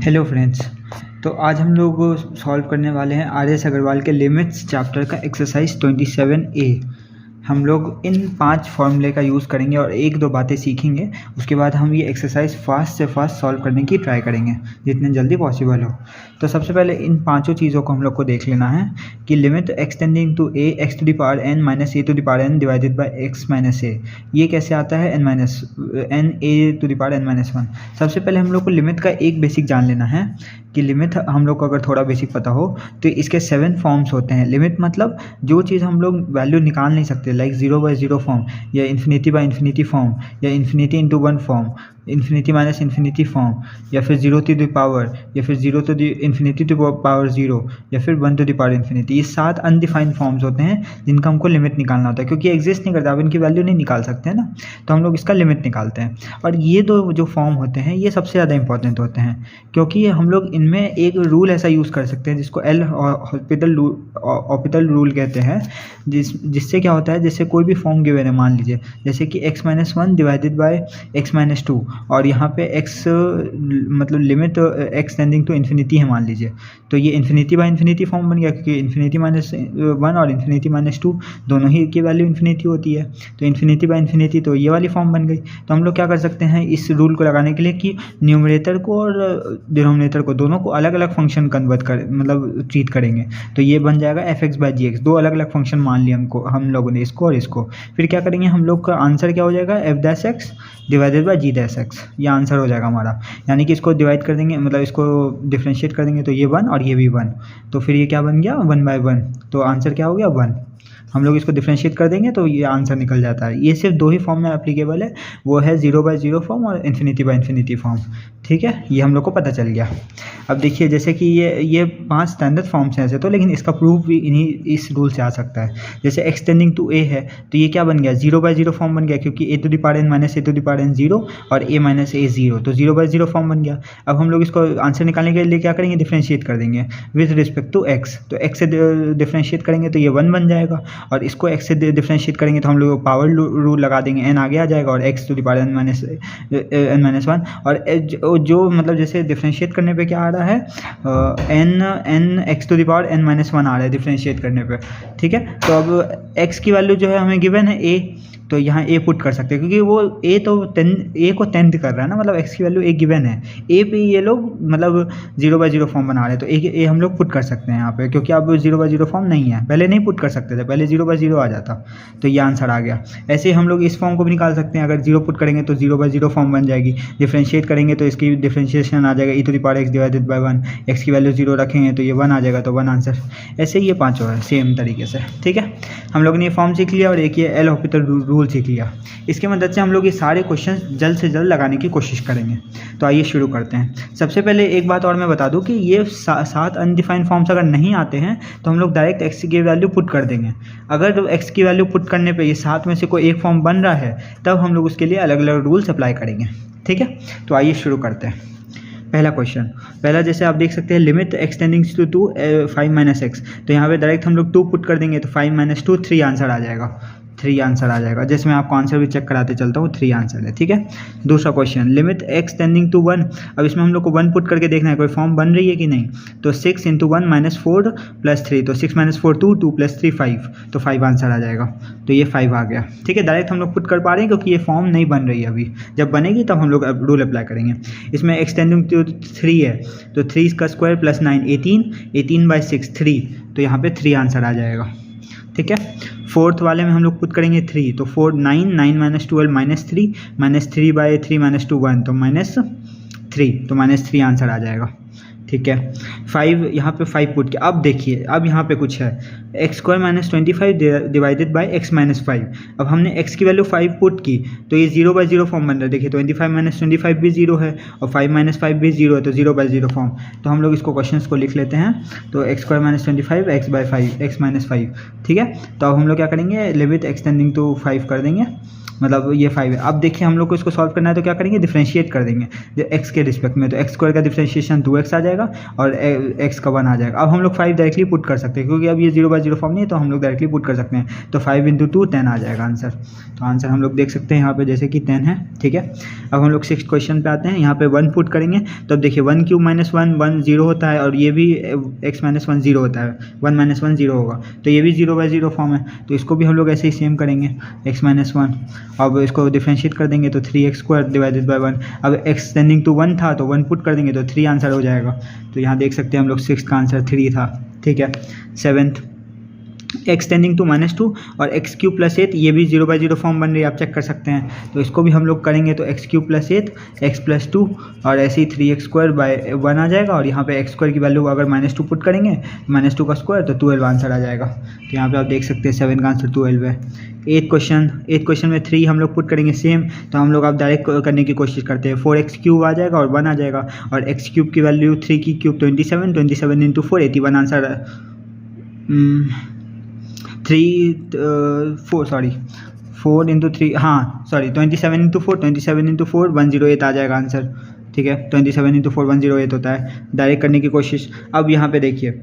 Hello friends. तो आज हम लोग सॉल्व करने वाले हैं आर.एस. अग्रवाल के लिमिट्स चैप्टर का एक्सरसाइज 27A। हम लोग इन 5 फॉर्मूले का यूज़ करेंगे और एक दो बातें सीखेंगे। उसके बाद हम ये एक्सरसाइज फास्ट से फास्ट सॉल्व करने की ट्राई करेंगे जितने जल्दी पॉसिबल हो। तो सबसे पहले इन पांचों चीज़ों को हम लोग को देख लेना है कि limit extending to a x to the power n minus a to the power n divided by x minus a, ये कैसे आता है n minus n a to the power n minus 1। सबसे पहले हम लोग को लिमिट का एक बेसिक जान लेना है कि लिमिट हम लोग को अगर थोड़ा बेसिक पता हो तो इसके 7 फॉर्म्स होते हैं। लिमिट मतलब जो चीज़ हम लोग वैल्यू निकाल नहीं सकते, लाइक 0/0 फॉर्म या इन्फिनिटी बाय इन्फिनिटी फॉर्म या infinity into 1 form, infinity minus infinity form, या फिर 0 टू द पावर, या फिर 0 to the infinity to power 0, या फिर 1 टू द पावर इन्फिनिटी। ये 7 अनडिफाइंड फॉर्म्स होते हैं जिनका हमको लिमिट निकालना होता है, क्योंकि एग्जिस्ट नहीं करता, अब इनकी वैल्यू नहीं निकाल सकते हैं ना, तो हम लोग इसका लिमिट निकालते हैं। और ये दो जो फॉर्म होते हैं ये सबसे ज़्यादा इंपॉर्टेंट होते हैं, क्योंकि हम लोग इनमें एक रूल ऐसा यूज़ कर सकते हैं जिसको एल हॉस्पिटल रूल कहते हैं, जिससे क्या होता है, जैसे कोई भी फॉर्म गिवन है, मान लीजिए जैसे कि x-1 डिवाइडेड बाय x-2, और यहाँ पे x मतलब limit x tending to infinity है मान लीजिए, तो ये इन्फिनिटी बाय इन्फिनिटी फॉर्म बन गया, क्योंकि इन्फिनिटी -1 और इन्फिनिटी -2 दोनों ही की वैल्यू इन्फिनिटी होती है, तो इन्फिनिटी बाय इन्फिनिटी तो ये वाली फॉर्म बन गई। तो हम लोग क्या कर सकते हैं इस रूल को लगाने के लिए कि न्यूमरेटर को और डिनोमिनेटर को दोनों को अलग अलग फंक्शन कन्वर्ट कर मतलब ट्रीट करेंगे, तो ये बन जाएगा f(x/gx), दो अलग अलग फंक्शन मान लिए हम लोगों ने इसको और इसको। फिर क्या करेंगे हम लोग का आंसर क्या हो जाएगा, f' डिवाइडेड बाय g', ये आंसर हो जाएगा हमारा। यानी कि इसको डिवाइड कर देंगे, मतलब इसको डिफ्रेंशिएट कर देंगे तो ये 1 और ये भी 1, तो फिर ये क्या बन गया 1/1, तो आंसर क्या हो गया 1। हम लोग इसको डिफ्रेंशिएट कर देंगे तो ये आंसर निकल जाता है। ये सिर्फ दो ही फॉर्म में एप्लीकेबल है, वो है 0/0 फॉर्म और इन्फिनिटी बाय इन्फिनिटी फॉर्म। ठीक है, ये हम लोग को पता चल गया। अब देखिए जैसे कि ये 5 स्टैंडर्ड फॉर्म्स हैं ऐसे तो, लेकिन इसका प्रूफ भी इस रूल से आ सकता है। जैसे एक्सटेंडिंग टू ए है तो ये क्या बन गया 0/0 फॉर्म बन गया, क्योंकि a to the power n minus a to the power n 0 और a माइनस a 0, तो 0/0 फॉर्म बन गया। अब हम लोग इसको आंसर निकालने के लिए क्या करेंगे, डिफ्रेंशिएट कर देंगे विद रिस्पेक्ट टू x, तो x से डिफ्रेंशिएट करेंगे तो ये 1 बन जाएगा, और इसको x से डिफ्रेंशिएट करेंगे तो हम लोग पावर रूल लगा देंगे, n आगे आ जाएगा और x to the power n-1, और जो मतलब जैसे डिफ्रेंशिएट करने पे क्या आ रहा है n x to the power n-1 आ रहा है डिफ्रेंशिएट करने पे। ठीक है, तो अब x की वैल्यू जो है हमें गिवन है a, तो यहाँ a पुट कर सकते हैं, क्योंकि वो a तो a को 10th कर रहा है ना, मतलब x की वैल्यू a गिवन है, a पे ये लोग मतलब 0/0 फॉर्म बना रहे हैं, तो a हम लोग पुट कर सकते हैं यहाँ पे, क्योंकि अब 0/0 फॉर्म नहीं है, पहले नहीं पुट कर सकते थे, पहले 0/0 आ जाता, तो ये आंसर आ गया। ऐसे ही हम लोग इस फॉर्म को भी निकाल सकते हैं, अगर 0 पुट करेंगे तो 0/0 फॉर्म बन जाएगी, डिफ्रेंशिएट करेंगे तो इसकी डिफ्रेंशिएशन आ जाएगा e to the power x divided by 1, x की वैल्यू 0 रखेंगे तो ये 1 आ जाएगा, तो 1 आंसर। ऐसे ही ये पाँचों है सेम तरीके से। ठीक है, हम लोग ने ये फॉर्म सीख लिया और एक ये एल हॉस्पिटल रूल सीख लिया। इसके मदद से हम लोग ये सारे क्वेश्चन जल्द से जल्द लगाने की कोशिश करेंगे। तो आइए शुरू करते हैं। सबसे पहले एक बात और मैं बता दूं कि ये 7 अनडिफाइंड फॉर्म्स अगर नहीं आते हैं तो हम लोग डायरेक्ट x की वैल्यू पुट कर देंगे। अगर तो x की वैल्यू पुट करने पे ये 7 में से कोई एक फॉर्म बन रहा है तब हम लोग उसके लिए अलग अलग रूल्स अप्लाई करेंगे। ठीक है, तो आइए शुरू करते हैं। पहला क्वेश्चन, जैसे आप देख सकते हैं लिमिट एक्सटेंडिंग टू 5 - x, तो यहाँ पे डायरेक्ट हम लोग 2 पुट कर देंगे तो 5 - 2 3 आंसर आ जाएगा, 3 आंसर आ जाएगा। जैसे मैं आपको आंसर भी चेक कराते चलता हूँ, 3 आंसर है। ठीक है, दूसरा question limit x tending to 1, अब इसमें हम लोग को 1 पुट करके देखना है कोई फॉर्म बन रही है कि नहीं, तो 6 × 1 - 4 + 3, तो 6 - 4 2, 2 + 3 5, तो 5 आंसर आ जाएगा, तो ये 5 आ गया। ठीक है, डायरेक्ट हम लोग पुट कर पा रहे हैं क्योंकि ये फॉर्म नहीं बन रही है अभी, जब बनेगी तब हम लोग रूल अप्लाई करेंगे। इसमें x टेंडिंग टू 3 है, तो 3 का स्क्वायर + 9 18/6 3, तो यहाँ पे 3 आंसर आ जाएगा। ठीक है, फोर्थ वाले में हम लोग पुट करेंगे 3, तो 4 9 - 12 -3 3/3 - 2 1, तो -3, तो -3 आंसर आ जाएगा। ठीक है, 5 यहाँ पे 5 पुट किया। अब देखिए, अब यहाँ पे कुछ है x² - 25 डिवाइडेड बाय x - 5। अब हमने x की वैल्यू 5 पुट की तो ये 0/0 फॉर्म बन रहा है। देखिए 25 - 25 भी 0 है और 5 - 5 भी 0 है, तो 0/0 फॉर्म। तो हम लोग इसको क्वेश्चन को लिख लेते हैं, तो x² - 25 x/5 x - 5। ठीक है, तो अब हम लोग क्या करेंगे, लिमिट एक्सटेंडिंग टू 5 कर देंगे, मतलब ये 5 है। अब देखिए हम लोग को इसको सॉल्व करना है तो क्या करेंगे, डिफरेंशिएट कर देंगे जो x के रिस्पेक्ट में, तो एक्स स्क्वायर का डिफरेंशिएशन 2x आ जाएगा और x का 1 आ जाएगा। अब हम लोग 5 डायरेक्टली पुट कर सकते हैं क्योंकि अब ये 0/0 फॉर्म नहीं है, तो हम लोग डायरेक्टली पुट कर सकते हैं। तो 5 × 2 10 आ जाएगा आंसर। तो आंसर हम लोग देख सकते हैं यहाँ पे जैसे कि 10 है, ठीक है। अब हम लोग 6th क्वेश्चन पे आते हैं। यहाँ पे 1 पुट करेंगे तो अब देखिए 1³ - 1 1 0 होता है और ये भी x - 1 0 होता है, 1 - 1 0 होगा, तो ये भी 0/0 फॉर्म है। तो इसको भी हम लोग ऐसे ही सेम करेंगे, x - 1। अब इसको डिफरेंशिएट कर देंगे तो 3x² / 1। अब x टेंडिंग टू 1 था तो 1 पुट कर देंगे तो 3 आंसर हो जाएगा। तो यहाँ देख सकते हैं हम लोग 6th का आंसर 3 था, ठीक है। 7th x टेंडिंग टू -2 और x³ + 8, ये भी 0/0 फॉर्म बन रही है, आप चेक कर सकते हैं। तो इसको भी हम लोग करेंगे तो x³ + 8 x + 2 और ऐसे ही 3x² / 1 आ जाएगा। और यहाँ पे x² की वैल्यू अगर -2 पुट करेंगे, -2 का स्क्वायर, तो 12 आंसर आ जाएगा। तो यहाँ पे आप देख सकते हैं 7 का आंसर 12 है। 8th क्वेश्चन में 3 हम लोग पुट करेंगे सेम, तो हम लोग आप डायरेक्ट करने की कोशिश करते हैं। 4x³ आ जाएगा और 1 आ जाएगा, और x³ की वैल्यू 3 की क्यूब 27, 27 × 4 81 आंसर 4 × 3, हाँ सॉरी 27 × 4, 27 × 4 108 आ जाएगा आंसर, ठीक है। 27 × 4 108 होता है, डायरेक्ट करने की कोशिश। अब यहाँ पे देखिए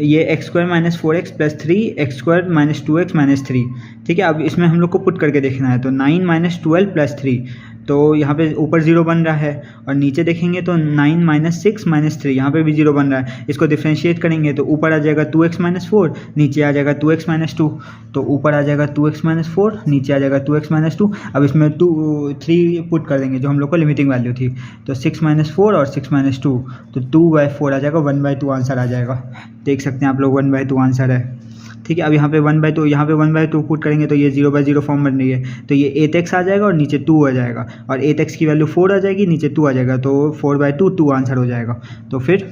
ये x² - 4x + 3 x² - 2x - 3, ठीक है। अब इसमें हम लोग को पुट करके देखना है, तो 9 - 12 + 3, तो यहाँ पे ऊपर 0 बन रहा है, और नीचे देखेंगे तो 9 - 6 - 3, यहाँ पे भी 0 बन रहा है। इसको डिफरेंशिएट करेंगे तो ऊपर आ जाएगा 2x - 4, नीचे आ जाएगा 2x - 2, तो ऊपर आ जाएगा 2x - 4, नीचे आ जाएगा 2x - 2। अब इसमें 3 पुट कर देंगे जो हम लोग को लिमिटिंग वैल्यू थी, तो 6 - 4 और 6 - 2, तो 2/4 आ जाएगा, 1/2 आंसर आ जाएगा। देख सकते हैं आप लोग 1/2 आंसर है, ठीक है। अब यहाँ पे 1/2, यहाँ पे 1/2 पुट करेंगे तो ये 0/0 फॉर्म बन रही है, तो ये 8x आ जाएगा और नीचे 2 आ जाएगा, और 8x की वैल्यू 4 आ जाएगी, नीचे 2 आ जाएगा, तो 4/2 2 आंसर हो जाएगा। तो फिर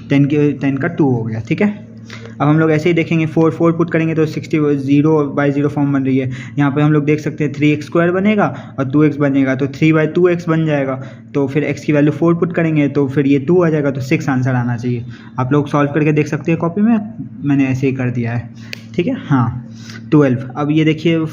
10 का 2 हो गया, ठीक है। अब हम लोग ऐसे ही देखेंगे 4 पुट करेंगे तो 60 0/0 फॉर्म बन रही है। यहाँ पे हम लोग देख सकते हैं 3x² बनेगा और 2x बनेगा, तो 3/2x बन जाएगा। तो फिर x की वैल्यू 4 पुट करेंगे तो फिर ये 2 आ जाएगा, तो 6 आंसर आना चाहिए। आप लोग सॉल्व करके देख सकते हैं कॉपी में, मैंने ऐसे ही कर दिया है, ठीक है। हाँ 12। अब ये देखिए x⁵ -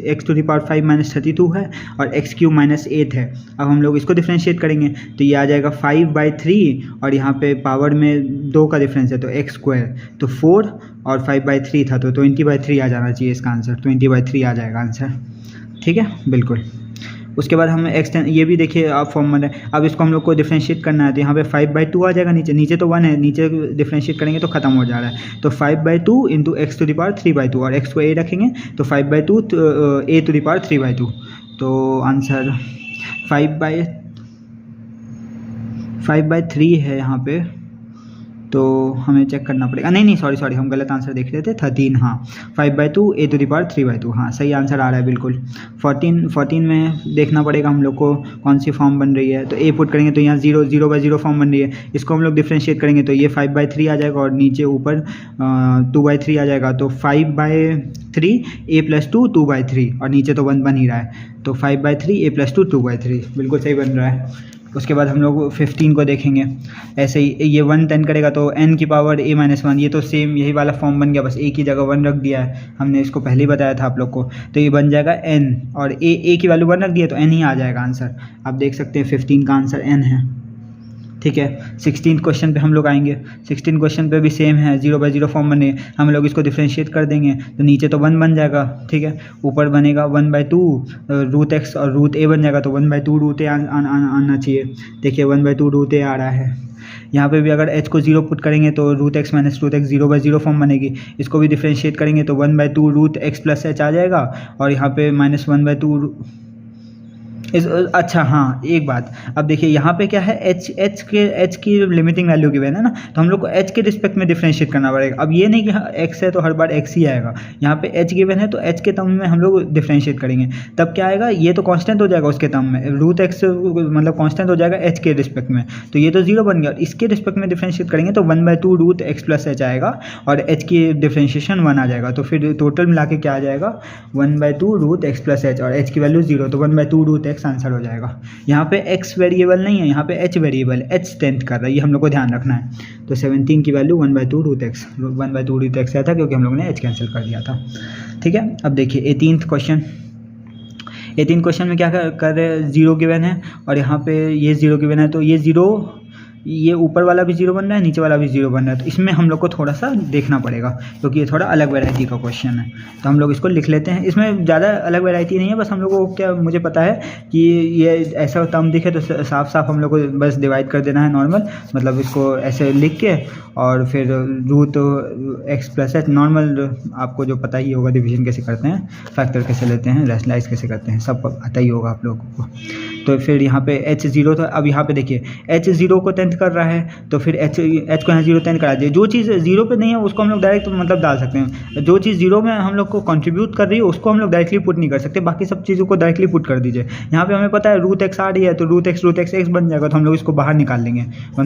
32 है और x³ - 8 है। अब हम लोग इसको डिफरेंशिएट करेंगे तो ये आ जाएगा 5/3, और यहाँ पे पावर में 2 का डिफरेंस है तो x², तो 4 और 5/3 था तो 20/3 आ जाना चाहिए इसका आंसर, 20/3 आ जाएगा आंसर, ठीक है बिल्कुल। उसके बाद हमें ये भी देखिए आप फॉर्म बन रहा है। अब इसको हम लोग को डिफरेंशिएट करना है तो यहाँ पे 5/2 आ जाएगा, नीचे तो 1 है, नीचे डिफरेंशिएट करेंगे तो खत्म हो जा रहा है, तो 5/2 × x⁵ और x को a रखेंगे तो 5/2 a⁵, तो आंसर 5/3 है यहाँ पे, तो हमें चेक करना पड़ेगा। नहीं सॉरी हम गलत आंसर देख रहे थे, 13, हाँ 5/2 a⁵, हाँ सही आंसर आ रहा है बिल्कुल। 14 में देखना पड़ेगा हम लोग को कौन सी फॉर्म बन रही है, तो a पुट करेंगे तो यहाँ 0/0 फॉर्म बन रही है, इसको हम लोग डिफरेंशिएट करेंगे तो ये 5/3 आ जाएगा और नीचे ऊपर 2/3 आ जाएगा, तो 5/3 a + 2 2/3, और नीचे तो 1 बन ही रहा है, तो 5/3 a + 2 2/3 बिल्कुल सही बन रहा है। उसके बाद हम लोग 15 को देखेंगे, ऐसे ही ये 1 10 करेगा तो n की पावर a - 1, ये तो सेम यही वाला फॉर्म बन गया, बस a की जगह 1 रख दिया है, हमने इसको पहले ही बताया था आप लोग को, तो ये बन जाएगा n, और a की वैल्यू 1 रख दिया तो n ही आ जाएगा आंसर। आप देख सकते हैं 15 का आंसर n है, ठीक है। 16th क्वेश्चन पे हम लोग आएंगे। 16th क्वेश्चन पे भी सेम है, 0/0 फॉर्म बने, हम लोग इसको डिफरेंशिएट कर देंगे तो नीचे तो 1 बन जाएगा, ठीक है, ऊपर बनेगा 1/2 √x और √a बन जाएगा, तो 1/2 √a आना चाहिए। देखिए 1/2 √a आ रहा है। यहाँ पे भी अगर h को 0 पुट करेंगे तो √x - √x 0/0 फॉर्म बनेगी, इसको भी डिफरेंशिएट करेंगे तो 1/2 √x + h आ जाएगा, और यहाँ पे -1/2 अच्छा हाँ एक बात, अब देखिए यहाँ पे क्या है, h की लिमिटिंग वैल्यू गिवन है ना, तो हम लोग को h के रिस्पेक्ट में डिफरेंशिएट करना पड़ेगा। अब ये नहीं कि x है तो हर बार x ही आएगा, यहाँ पे h गिवन है तो h के टर्म में हम लोग डिफरेंशिएट करेंगे, तब क्या आएगा, ये तो कांस्टेंट हो जाएगा उसके टर्म में, √x मतलब कांस्टेंट हो जाएगा h के रिस्पेक्ट में, तो ये तो 0 बन गया, इसके रिस्पेक्ट में डिफरेंशिएट करेंगे तो 1/2 √x + h आएगा, और h की डिफरेंशिएशन 1 आ जाएगा, तो फिर टोटल मिला के क्या आ जाएगा, 1/2 √x + h, और h की वैल्यू 0, तो 1/2 √x आंसर हो जाएगा। यहाँ पे x वेरिएबल नहीं है, यहाँ पे h वेरिएबल, h टेंथ कर रहा है, ये हम लोग को ध्यान रखना है। तो 17 की वैल्यू 1/2 √x आया था क्योंकि हम लोग ने h कैंसिल कर दिया था, ठीक है। अब देखिए 18th क्वेश्चन, ये 3 क्वेश्चन में क्या कर रहे हैं, 0 गिवन है और यहाँ पे ये 0 गिवन है, तो ये 0, ये ऊपर वाला भी 0 बन रहा है, नीचे वाला भी 0 बन रहा है, तो इसमें हम लोग को थोड़ा सा देखना पड़ेगा क्योंकि ये थोड़ा अलग वैरायटी का क्वेश्चन है। तो हम लोग इसको लिख लेते हैं। इसमें ज़्यादा अलग वैरायटी नहीं है, बस हम लोग को क्या, मुझे पता है कि ये ऐसा टर्म दिखे तो साफ साफ हम लोग को बस डिवाइड कर देना है नॉर्मल, मतलब इसको ऐसे लिख के और फिर root x plus h, normal आपको जो पता ही होगा डिवीजन कैसे करते हैं, फैक्टर कैसे लेते हैं, रैशनलाइज कैसे करते हैं, सब आता ही होगा आप लोगों को। तो फिर यहाँ पे h 0 था, अब यहाँ पे देखिए h 0 को टेंथ कर रहा है तो फिर h को यहाँ 0 टेंथ करा दिए। जो चीज़ 0 पे नहीं है उसको हम लोग डायरेक्ट मतलब डाल सकते हैं, जो चीज़ 0 में हम लोग को कंट्रीब्यूट कर रही है उसको हम लोग डायरेक्टली पुट नहीं कर सकते, बाकी सब चीज़ों को डायरेक्टली पुट कर दीजिए। यहाँ पे हमें पता है रूट एक्स आ रही है तो रूट एक्स x बन जाएगा, तो हम लोग इसको बाहर निकाल लेंगे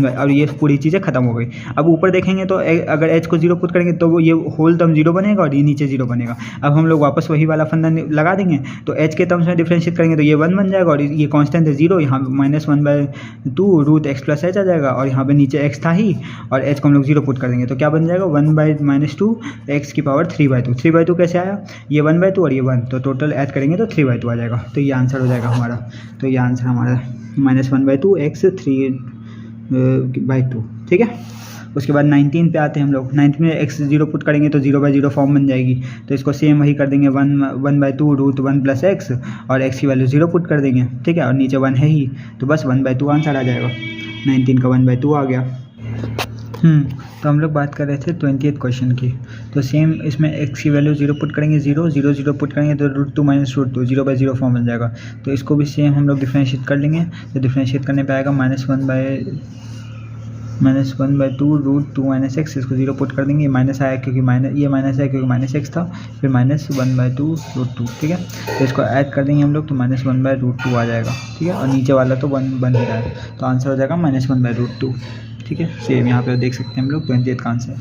और ये पूरी चीज़ें खत्म हो गई। अब ऊपर देखेंगे तो अगर h को 0 पुट करेंगे तो वो ये होल टर्म 0 बनेगा और ये नीचे 0 बनेगा। अब हम लोग वापस वही वाला फंडा लगा देंगे, तो h के टर्म्स में डिफ्रेंशिएट करेंगे तो ये 1 बन जाएगा और ये कांस्टेंट है 0, यहाँ -1/2 रूट एक्स प्लस एच आ जाएगा और यहाँ पे नीचे x था ही और h को हम लोग 0 पुट कर देंगे तो क्या बन जाएगा 1/-2 x की पावर 3/2। 3/2 कैसे आया, ये 1/2 और ये 1, तो टोटल ऐड करेंगे तो 3/2 आ जाएगा, तो ये आंसर हो जाएगा हमारा। तो ये आंसर हमारा -1/2 x 3/2, ठीक है। उसके बाद 19 पे आते हैं हम लोग। 19 में x 0 पुट करेंगे तो 0/0 फॉर्म बन जाएगी, तो इसको सेम वही कर देंगे 1/2 रूट 1 प्लस एक्स और x की वैल्यू 0 पुट कर देंगे, ठीक है, और नीचे 1 है ही तो बस 1/2 आंसर आ जाएगा। 19 का 1/2 आ गया। तो हम लोग बात कर रहे थे 20th क्वेश्चन की, तो सेम इसमें x की वैल्यू 0 पुट करेंगे, 0 पुट करेंगे तो √2 - √2 0/0 फॉर्म बन जाएगा, तो इसको भी सेम हम लोग डिफ्रेंशिएट कर लेंगे। तो डिफ्रेंशिएट करने पे आएगा -1/2 √2 - x, इसको 0 पुट कर देंगे, ये माइनस आया क्योंकि -x था, फिर -1/2 √2, ठीक है। तो इसको ऐड कर देंगे हम लोग तो -1/√2 आ जाएगा, ठीक है, और नीचे वाला तो 1 बन ही रहा है, तो आंसर हो जाएगा -1/√2, ठीक है। सेम यहाँ पे देख सकते हैं हम लोग 28 का आंसर।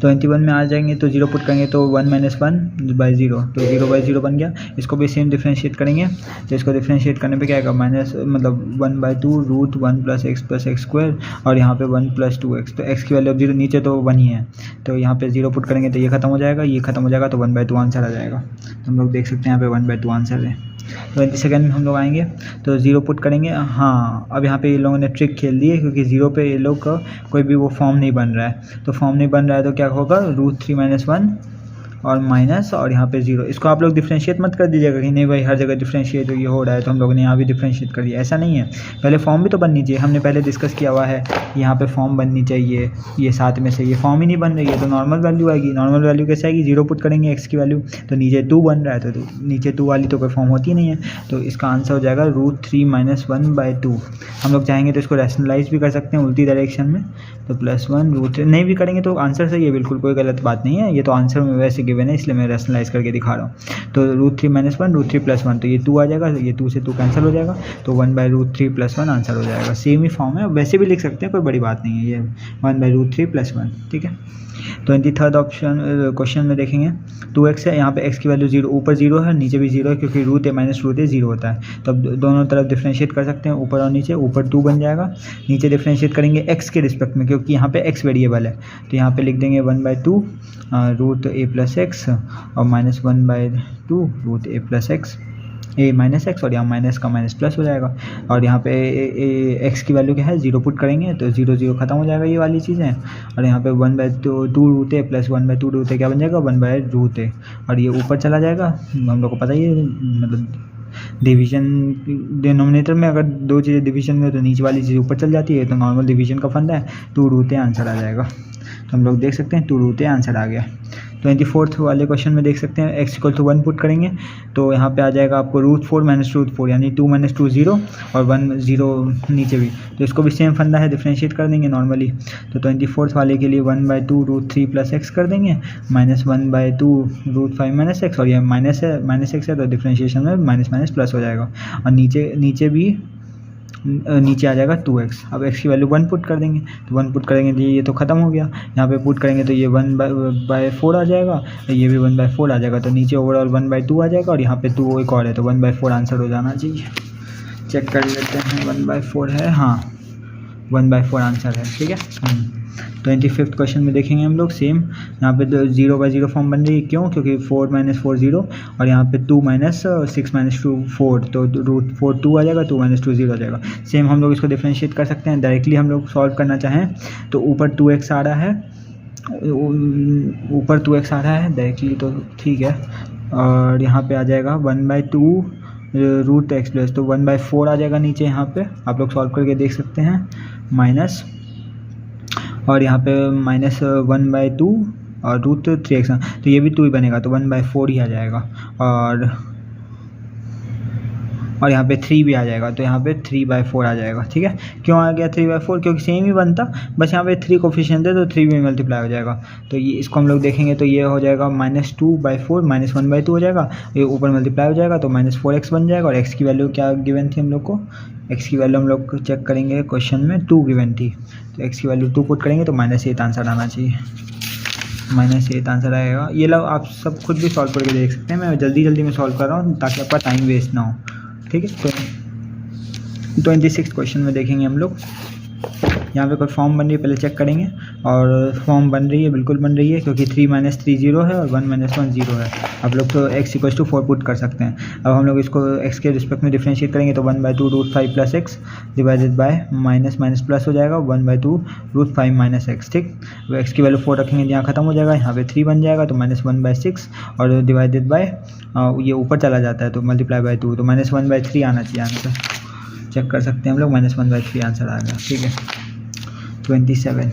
21 में आ जाएंगे तो 0 पुट करेंगे तो 1 - 1/0, तो 0/0 बन गया। इसको भी सेम डिफ्रेंशिएट करेंगे, तो इसको डिफ्रेंशिएट करने पे क्या आएगा 1/2 root 1 plus x plus x square और यहाँ पे 1 + 2x, तो x की वैल्यू अब 0, नीचे तो 1 ही है, तो यहाँ पे 0 पुट करेंगे तो ये खत्म हो जाएगा, ये खत्म हो जाएगा तो 1/2 आंसर आ जाएगा। तो हम लोग देख सकते हैं यहाँ पे 1/2 आंसर है। 22 में हम लोग आएंगे तो 0 पुट करेंगे। हाँ, अब यहाँ पे ये लोगों ने ट्रिक खेल दी है क्योंकि 0 पे ये लोग का कोई भी वो फॉर्म नहीं बन रहा है, तो फॉर्म नहीं बन रहा है तो क्या होगा √3 - 1 और माइनस और यहाँ पे 0। इसको आप लोग डिफ्रेंशिएट मत कर दीजिएगा कि नहीं भाई हर जगह डिफ्रेंशिएट ये हो रहा है तो हम लोगों ने यहाँ भी डिफ्रेंशिएट कर दिया, ऐसा नहीं है। पहले फॉर्म भी तो बननी चाहिए, हमने पहले डिस्कस किया हुआ है यहाँ पे फॉर्म बननी चाहिए, ये साथ में से ये फॉर्म ही नहीं बन रही है तो नॉर्मल वैल्यू आएगी। नॉर्मल वैल्यू कैसे आएगी, 0 पुट करेंगे x की वैल्यू तो नीचे 2 बन रहा है, तो नीचे 2 वाली तो कोई फॉर्म होती नहीं है, तो इसका आंसर हो जाएगा √3 - 1/2। हम लोग चाहेंगे तो इसको रैशनलाइज भी कर सकते हैं उल्टी डायरेक्शन में, तो +1 √3 नहीं भी करेंगे तो आंसर सही है, बिल्कुल कोई गलत बात नहीं है, ये तो आंसर में वैसे गिवन है इसलिए मैं रैशनलाइज करके दिखा रहा हूँ। तो √3 - 1 √3 + 1, तो ये 2 आ जाएगा, ये 2 से 2 कैंसिल हो जाएगा, तो 1/√3 + 1 आंसर हो जाएगा। सेम ही फॉर्म है, वैसे भी लिख सकते हैं, कोई बड़ी बात नहीं है, ये 1/√3 + 1, ठीक है। 23rd ऑप्शन क्वेश्चन में देखेंगे 2x है, यहाँ पे x की वैल्यू 0, ऊपर 0 है नीचे भी 0 है क्योंकि √a - √a 0 होता है, तब दोनों तरफ डिफ्रेंशिएट कर सकते हैं ऊपर और नीचे। ऊपर 2 बन जाएगा, नीचे डिफ्रेंशिएट करेंगे x के रिस्पेक्ट में क्योंकि यहाँ पे x वेरिएबल है, तो यहाँ पे लिख देंगे 1/2 √a + x और -1/2 √a + x a - x और यहाँ माइनस का माइनस प्लस हो जाएगा, और यहाँ पे x की वैल्यू क्या है 0 पुट करेंगे तो 0 0 खत्म हो जाएगा ये वाली चीज़ें, और यहाँ पे 1/2 √a + 1/2 √a क्या बन जाएगा 1/√a, और ये ऊपर चला जाएगा। हम लोग को पता ही है मतलब डिवीजन डिनोमिनेटर में अगर दो चीज़ें डिवीजन में तो नीचे वाली चीज़ ऊपर चल जाती है, तो नॉर्मल डिवीजन का फंडा है 2√a आंसर आ जाएगा। तो हम लोग देख सकते हैं 2√a आंसर आ गया। 24th वाले क्वेश्चन में देख सकते हैं x = 1 पुट करेंगे तो यहाँ पे आ जाएगा आपको √4 - √4 यानी 2 - 2 0 और 1 0 नीचे भी, तो इसको भी सेम फंडा है, डिफ्रेंशिएट कर देंगे नॉर्मली। तो 24th वाले के लिए 1/2 √3 + x कर देंगे, -1/2 √5 - x, और ये माइनस है -x है तो डिफ्रेंशिएशन में माइनस प्लस हो जाएगा, और नीचे भी नीचे आ जाएगा 2x। अब x की वैल्यू 1 पुट कर देंगे, तो 1 पुट करेंगे तो ये तो ख़त्म हो गया, यहाँ पे पुट करेंगे तो ये 1/4 आ जाएगा, ये भी 1/4 आ जाएगा, तो नीचे ओवरऑल 1/2 आ जाएगा, और यहाँ पे 2 एक और है तो 1/4 आंसर हो जाना चाहिए। चेक कर लेते हैं 1/4 है, हाँ 1/4 आंसर है, ठीक है। 25th क्वेश्चन में देखेंगे हम लोग सेम। यहाँ पे 0/0 फॉर्म बन रही है, क्यों? क्योंकि 4 - 4 0 और यहाँ पे 2 - 6 - 2 4, तो √4 2 आ जाएगा, 2 - 2 0 आ जाएगा। सेम हम लोग इसको डिफ्रेंशिएट कर सकते हैं। डायरेक्टली हम लोग सॉल्व करना चाहें तो ऊपर 2x आ रहा है, ऊपर 2x आ रहा है डायरेक्टली, तो ठीक है। और यहाँ पे आ जाएगा 1/2 √x प्लस, तो 1/4 आ जाएगा नीचे। यहाँ पे आप लोग सॉल्व करके देख सकते हैं, माइनस, और यहाँ पे -1/2 और √3x, तो ये भी 2 ही बनेगा, तो 1/4 ही आ जाएगा। और यहाँ पे 3 भी आ जाएगा, तो यहाँ पे 3/4 आ जाएगा। ठीक है, क्यों आ गया 3/4? क्योंकि सेम ही बनता, बस यहाँ पे 3 कोफिशिएंट है तो 3 भी मल्टीप्लाई हो जाएगा। तो ये इसको हम लोग देखेंगे तो ये हो जाएगा -2/4 -1/2 हो जाएगा, ये ऊपर मल्टीप्लाई हो जाएगा तो -4x बन जाएगा। और x की वैल्यू क्या गिवन थी हम लोग को? x की वैल्यू हम लोग चेक करेंगे, क्वेश्चन में 2 गिवन थी, तो x की वैल्यू 2 पुट करेंगे तो -8 आंसर आना चाहिए, -8 आंसर आएगा। ये लोग आप सब खुद भी सॉल्व करके देख सकते हैं, मैं जल्दी में सॉल्व कर रहा हूँ ताकि आपका टाइम वेस्ट ना हो। ठीक है, तो 26 क्वेश्चन में देखेंगे हम लोग। यहाँ पे कोई फॉर्म बन रही है, पहले चेक करेंगे। और फॉर्म बन रही है, बिल्कुल बन रही है, क्योंकि 3 - 3 0 है और 1 - 1 0 है। आप लोग तो x = 4 पुट कर सकते हैं। अब हम लोग इसको x के रिस्पेक्ट में डिफ्रेंशिएट करेंगे तो 1/2 √5 + x divided bye minus plus हो जाएगा 1/2 √5 - x। ठीक, तो x की वैल्यू 4 रखेंगे, यहाँ खत्म हो जाएगा, यहाँ पे 3 बन जाएगा, तो -1/6 और डिवाइडेड बाय ये ऊपर चला जाता है तो मल्टीप्लाई बाय 2, तो -1/3 आना चाहिए आंसर। चेक कर सकते हैं हम लोग, -1/3 आंसर आ गया। ठीक है, 27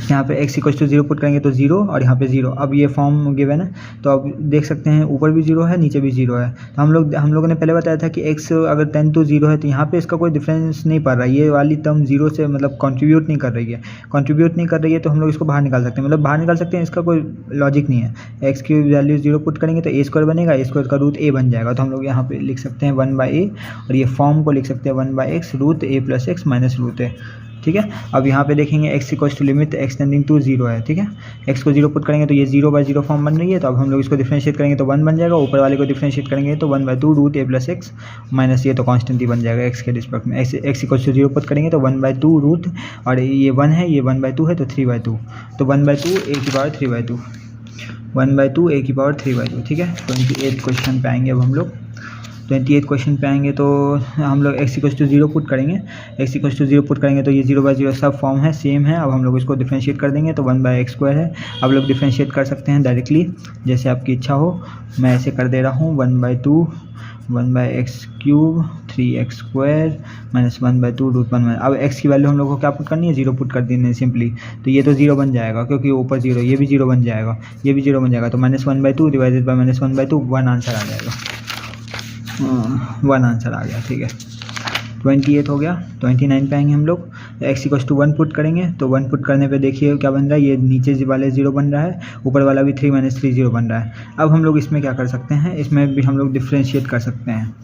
यहाँ पे x = 0 पुट करेंगे तो 0 और यहाँ पे 0। अब ये फॉर्म गिवन है तो अब देख सकते हैं ऊपर भी 0 है, नीचे भी 0 है। तो हम लोगों ने पहले बताया था कि x अगर 10 to 0 है तो यहाँ पे इसका कोई डिफरेंस नहीं पड़ रहा है, ये वाली टर्म 0 से मतलब कंट्रीब्यूट नहीं कर रही है, तो हम लोग इसको बाहर निकाल सकते हैं, मतलब बाहर निकाल सकते हैं, इसका कोई लॉजिक नहीं है। x की वैल्यू 0 पुट करेंगे तो a² बनेगा, a² का √a बन जाएगा, तो हम लोग यहाँ पे लिख सकते हैं 1/a और ये फॉर्म को लिख सकते हैं 1/x √a + x -√a। ठीक है, अब यहाँ पे देखेंगे x = limit x tending to 0 है। ठीक है, x को 0 पुट करेंगे तो ये 0/0 फॉर्म बन रही है, तो अब हम लोग इसको डिफ्रेंशिएट करेंगे तो 1 बन जाएगा, ऊपर वाले को डिफ्रेंशिएट करेंगे तो 1/2 √a + x माइनस ये तो कांस्टेंट ही बन जाएगा x के रिस्पेक्ट में। x = 0 पुट करेंगे तो 1/2 रूट, और ये 1 है, ये 1/2 है तो 3/2, तो 1/2 a⁴3/2, 1/2 a⁴3/2। ठीक है, 28 क्वेश्चन पे आएंगे अब हम लोग। 28 क्वेश्चन पे आएंगे तो हम लोग x = 0 पुट करेंगे, x = 0 पुट करेंगे तो ये 0/0 सब फॉर्म है, सेम है। अब हम लोग इसको डिफ्रेंशिएट कर देंगे तो 1/x² है। अब लोग डिफ्रेंशिएट कर सकते हैं डायरेक्टली, जैसे आपकी इच्छा हो, मैं ऐसे कर दे रहा हूँ 1/2 1/x³ 3x² -1/2 √1। अब x की वैल्यू हम लोग को क्या पुट करनी है? 0 पुट कर देनी है सिंपली, तो ये तो 0 बन जाएगा क्योंकि ऊपर 0, ये भी 0 बन जाएगा, ये भी 0 बन जाएगा, तो -1/2 डिवाइडेड बाय -1/2 1 आंसर आ जाएगा, 1 आंसर आ गया। ठीक है, 28 हो गया। 29 पे आएंगे हम लोग, x = 1 पुट करेंगे तो 1 पुट करने पे देखिए क्या बन रहा है, ये नीचे वाले 0 बन रहा है, ऊपर वाला भी 3 - 3 0 बन रहा है। अब हम लोग इसमें क्या कर सकते हैं, इसमें भी हम लोग डिफ्रेंशिएट कर सकते हैं।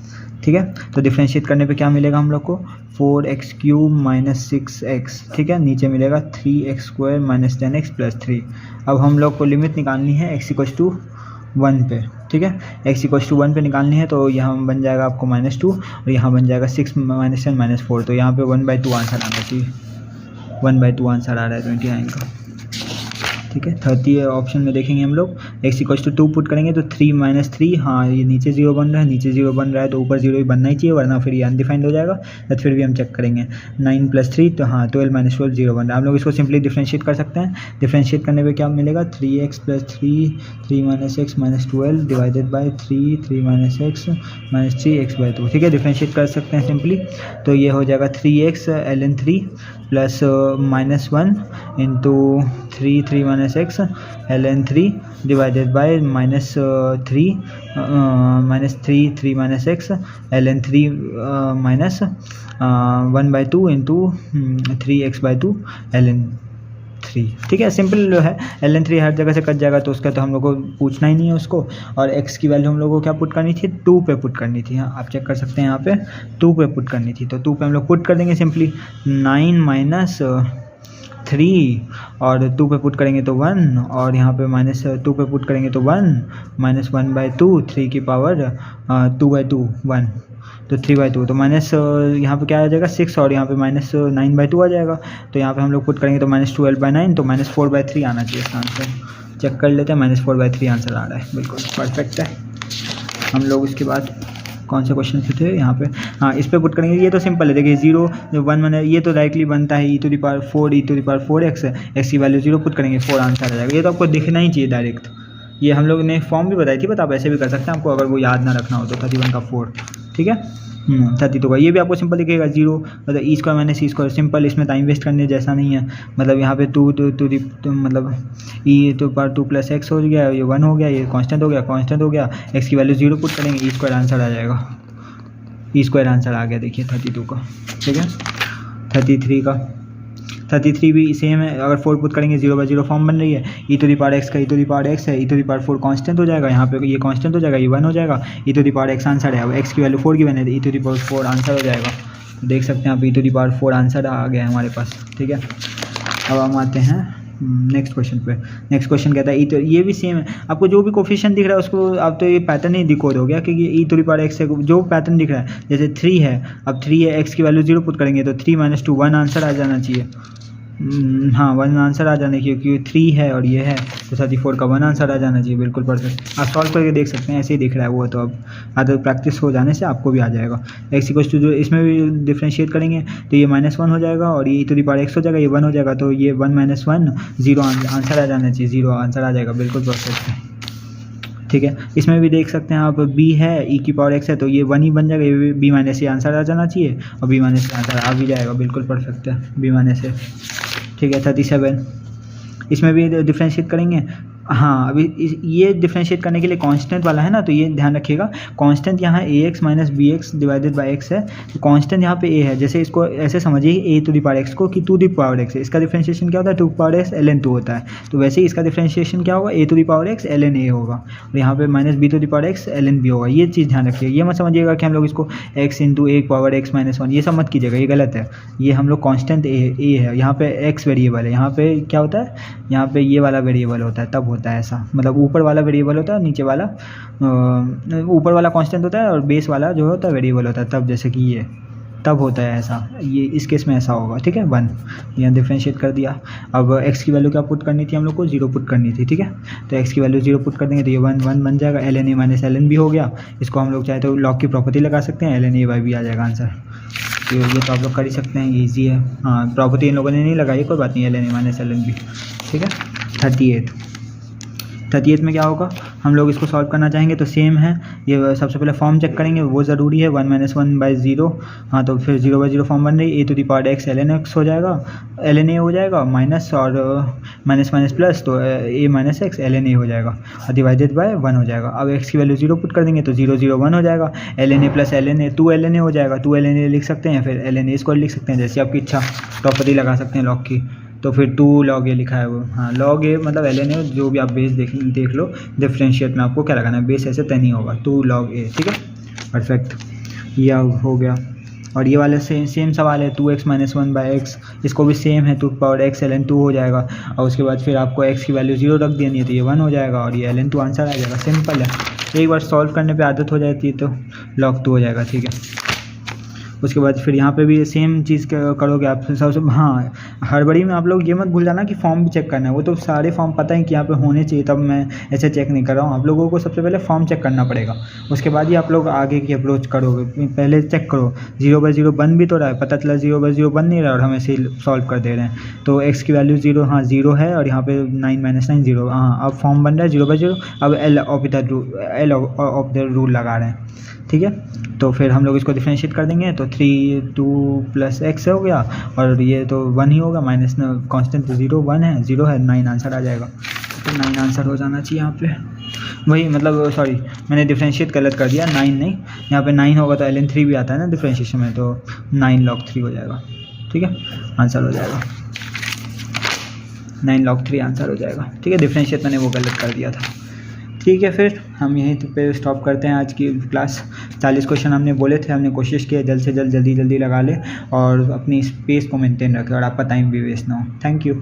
ठीक है, तो डिफ्रेंशिएट करने पे क्या मिलेगा हम लोग को? 4x³ - 6x। ठीक है, नीचे मिलेगा 3x² - 10x + 3। अब हम लोग को लिमिट निकालनी है x = 1 पे। ठीक है, x = 1 पे निकालनी है, तो यहाँ बन जाएगा आपको -2 और यहाँ बन जाएगा 6 - 10 - 4, तो यहाँ पे 1/2 आंसर आना चाहिए, 1/2 आंसर आ रहा है 29 का। ठीक है, 30 ऑप्शन में देखेंगे हम लोग, x = 2 पुट करेंगे तो 3 - 3, हाँ ये नीचे 0 बन रहा है, नीचे 0 बन रहा है तो ऊपर 0 ही बनना ही चाहिए, वरना फिर ये अनडिफाइंड हो जाएगा। तो फिर भी हम चेक करेंगे 9 + 3, तो हाँ 12 - 12 0 बन रहा है। हम लोग इसको सिंपली डिफ्रेंशिएट कर सकते हैं। डिफ्रेंशिएट करने पे क्या मिलेगा? 3x + 3 3 - x -12 divided by 3 3 - x -3x/2। ठीक है, डिफ्रेंशिएट कर सकते हैं सिंपली, तो ये हो जाएगा 3x ln 3 plus -1 into 3 3 - x ln 3 divided by -3 3 - x ln 3 minus 1/2 into 3x/2 ln 3। ठीक है, सिंपल है, ln 3 हर जगह से कट जाएगा तो उसका तो हम लोग को पूछना ही नहीं है उसको। और x की वैल्यू हम लोग को क्या पुट करनी थी? 2 पे पुट करनी थी। हाँ, आप चेक कर सकते हैं यहाँ पे 2 पे पुट करनी थी, तो 2 पे हम लोग पुट कर देंगे सिंपली। 9 - 3 और 2 पे पुट करेंगे तो 1 और यहाँ पे -2 पे पुट करेंगे तो 1 -1/2 3 की पावर 2/2 1 तो 3/2 तो माइनस यहाँ पे क्या आ जाएगा 6 और यहाँ पे -9/2 आ जाएगा। तो यहाँ पे हम लोग पुट करेंगे तो -12/9 तो -4/3 आना चाहिए इसका आंसर। चेक कर लेते हैं, -4/3 आंसर आ रहा है, बिल्कुल परफेक्ट है। हम लोग उसके बाद कौन से क्वेश्चन पे थे यहाँ पे, हाँ इस पे पुट करेंगे। ये तो सिंपल है, देखिए 0 1 है, ये तो डायरेक्टली बनता है e⁴x है, x की वैल्यू 0 पुट करेंगे 4 आंसर आ जाएगा। ये तो आपको दिखना ही चाहिए डायरेक्ट। ये हम लोग ने फॉर्म भी बताई थी, बट आप ऐसे भी कर सकते हैं, आपको अगर वो याद ना रखना हो तो 31 का 4, ठीक है 32 का। ये भी आपको सिंपल दिखेगा 0 मतलब e² - c², सिंपल, इसमें टाइम वेस्ट करने जैसा नहीं है। मतलब यहाँ पे 2 मतलब e⁴ + x हो गया, ये 1 हो गया, ये कांस्टेंट हो गया, x की वैल्यू 0 पुट करेंगे, e² आंसर आ जाएगा, e² आंसर आ गया देखिए 32 का, ठीक है। 33 का 33 भी सेम है, अगर 4 पुट करेंगे 0/0 फॉर्म बन रही है, e⁴x का e⁴x है, e⁴4 कांस्टेंट हो जाएगा, यहाँ पे ये कांस्टेंट हो जाएगा, ये 1 हो जाएगा, e⁴x आंसर है। अब x की वैल्यू 4 की बने तो e⁴4 आंसर हो जाएगा। देख सकते हैं आप e⁴4 आंसर आ गया है हमारे पास, ठीक है। अब हम आते हैं नेक्स्ट क्वेश्चन पे। नेक्स्ट क्वेश्चन कहता है तो ये भी सेम है, आपको जो भी कोफिशिएंट दिख रहा है उसको आप तो ये पैटर्न ही डिकोड हो गया, क्योंकि e⁴x से जो पैटर्न दिख रहा है, जैसे 3 है, अब 3 है, x की वैल्यू 0 पुट करेंगे तो 3 - 2 1 आंसर आ जाना चाहिए। हाँ 1 आंसर आ जाना चाहिए, क्योंकि 3 है और ये है तो 34 का 1 आंसर आ जाना चाहिए, बिल्कुल परफेक्ट। आप सॉल्व करके देख सकते हैं, ऐसे ही दिख रहा है वो, तो अब आदत प्रैक्टिस हो जाने से आपको भी आ जाएगा। x = जो इसमें भी डिफ्रेंशिएट करेंगे तो ये -1 हो जाएगा और ये e⁴x हो जाएगा, ये 1 हो जाएगा, तो ये 1 - 1 0 आंसर आ जाना चाहिए, 0 आंसर आ जाएगा, बिल्कुल परफेक्ट है, ठीक है। इसमें भी देख सकते हैं आप, b है, e⁴x है, तो ये 1 ही बन जाएगा, ये b - a आंसर आ जाना चाहिए और b - a आंसर आ भी जाएगा, बिल्कुल परफेक्ट है, b - a, ठीक है। 37 इसमें भी डिफ्रेंशिएट करेंगे। हाँ अभी ये डिफ्रेंशिएट करने के लिए कांस्टेंट वाला है ना, तो ये ध्यान रखिएगा, कांस्टेंट यहाँ ax - bx / x है, तो कांस्टेंट यहाँ पे a है, जैसे इसको ऐसे समझिए a⁴x को कि 2⁴x है, इसका डिफ्रेंशिएशन क्या होता है 2⁴x ln 2 होता है, तो वैसे ही इसका डिफ्रेंशिएशन क्या होगा a⁴x ln a होगा, और यहाँ पे -b⁴x ln b होगा। ये चीज़ ध्यान रखिएगा, ये मत समझिएगा कि हम लोग इसको x × a⁴x - 1, ये सब मत कीजिएगा, ये गलत है। ये हम लोग कांस्टेंट a है, यहाँ पे x वेरिएबल है, यहाँ पे क्या होता है, यहाँ पे ये वाला वेरिएबल होता है, तब होता है ऐसा, मतलब ऊपर वाला वेरिएबल होता है, नीचे वाला ऊपर वाला कांस्टेंट होता है और बेस वाला जो होता है वेरिएबल होता है, तब जैसे कि ये तब होता है ऐसा, ये इस केस में ऐसा होगा, ठीक है। 1 यहाँ डिफ्रेंशिएट कर दिया। अब x की वैल्यू क्या पुट करनी थी हम लोग को, 0 पुट करनी थी, ठीक है। तो x की वैल्यू 0 पुट कर देंगे तो ये 1 बन जाएगा, ln a - ln b हो गया। इसको हम लोग चाहे तो लॉग की प्रॉपर्टी लगा सकते हैं, ln a/b आ जाएगा आंसर। तो ये तो आप लोग कर ही सकते हैं, ईजी है। हाँ प्रॉपर्टी इन लोगों ने नहीं लगाई, कोई बात नहीं, ln a - ln b, ठीक है। 38 में क्या होगा, हम लोग इसको सॉल्व करना चाहेंगे तो सेम है, ये सबसे पहले फॉर्म चेक करेंगे, वो ज़रूरी है, 1 - 1/0। हाँ तो फिर 0/0 फॉर्म बन रही है, a⁴x ln x हो जाएगा, ln a हो जाएगा, माइनस और माइनस प्लस, तो a - x ln a हो जाएगा और डिवाइडेड बाय 1 हो जाएगा। अब x की वैल्यू 0 पुट कर देंगे तो 0 0 1 हो जाएगा, ln a + ln a 2 ln a हो जाएगा, 2 ln a लिख सकते हैं, फिर ln a² लिख सकते हैं, जैसे आपकी इच्छा, प्रॉपर्टी लगा सकते हैं लॉग की। तो फिर 2 log a लिखा है वो, हाँ log a मतलब ln a, जो भी आप बेस देख लो, डिफ्रेंशिएट में आपको क्या लगाना है, बेस ऐसे तय नहीं होगा, 2 log a, ठीक है परफेक्ट, यह हो गया। और ये वाले सेम सवाल है, 2x - 1/x, इसको भी सेम है, 2⁴x ln 2 हो जाएगा, और उसके बाद फिर आपको x की वैल्यू 0 रख देनी है तो ये 1 हो जाएगा और ये ln 2 आंसर आ जाएगा, सिंपल है। एक बार सॉल्व करने पे आदत हो जाती है तो log 2 हो जाएगा, ठीक है। उसके बाद फिर यहाँ पे भी सेम चीज़ करोगे आप सबसे। हाँ हड़बड़ी में आप लोग ये मत भूल जाना कि फॉर्म भी चेक करना है, वो तो सारे फॉर्म पता है कि यहाँ पे होने चाहिए, तब मैं ऐसे चेक नहीं कर रहा हूँ। आप लोगों को सबसे पहले फॉर्म चेक करना पड़ेगा, उसके बाद ही आप लोग आगे की अप्रोच करोगे। पहले चेक करो 0/0 बन भी तो रहा है, पता चला 0/0 बन नहीं रहा और हम ऐसे सॉल्व कर दे रहे हैं। तो x की वैल्यू 0, हाँ 0 है, और यहाँ पे 9 - 9 0, हाँ अब फॉर्म बन रहा है 0/0। अब L ऑफ द रूल लगा रहे हैं, ठीक है। तो फिर हम लोग इसको डिफरेंशिएट कर देंगे तो 3 2 + x हो गया, और ये तो 1 ही होगा, माइनस कांस्टेंट 0 1 है, 0 है, 9 आंसर आ जाएगा। तो 9 आंसर हो जाना चाहिए यहाँ पे, वही मतलब सॉरी मैंने डिफरेंशिएट गलत कर दिया, 9 नहीं, यहाँ पे 9 होगा तो ln 3 भी आता है ना डिफरेंशिएशन में, तो 9 log 3 हो जाएगा, ठीक है, आंसर हो जाएगा 9 log 3 आंसर हो जाएगा, ठीक है। डिफरेंशिएट मैंने वो गलत कर दिया था, ठीक है, फिर हम यहीं पे स्टॉप करते हैं आज की क्लास। 40 क्वेश्चन हमने बोले थे, हमने कोशिश की है जल्द से जल्द जल्दी लगा ले और अपनी स्पेस को मेंटेन रखें और आपका टाइम भी वेस्ट ना हो। Thank you.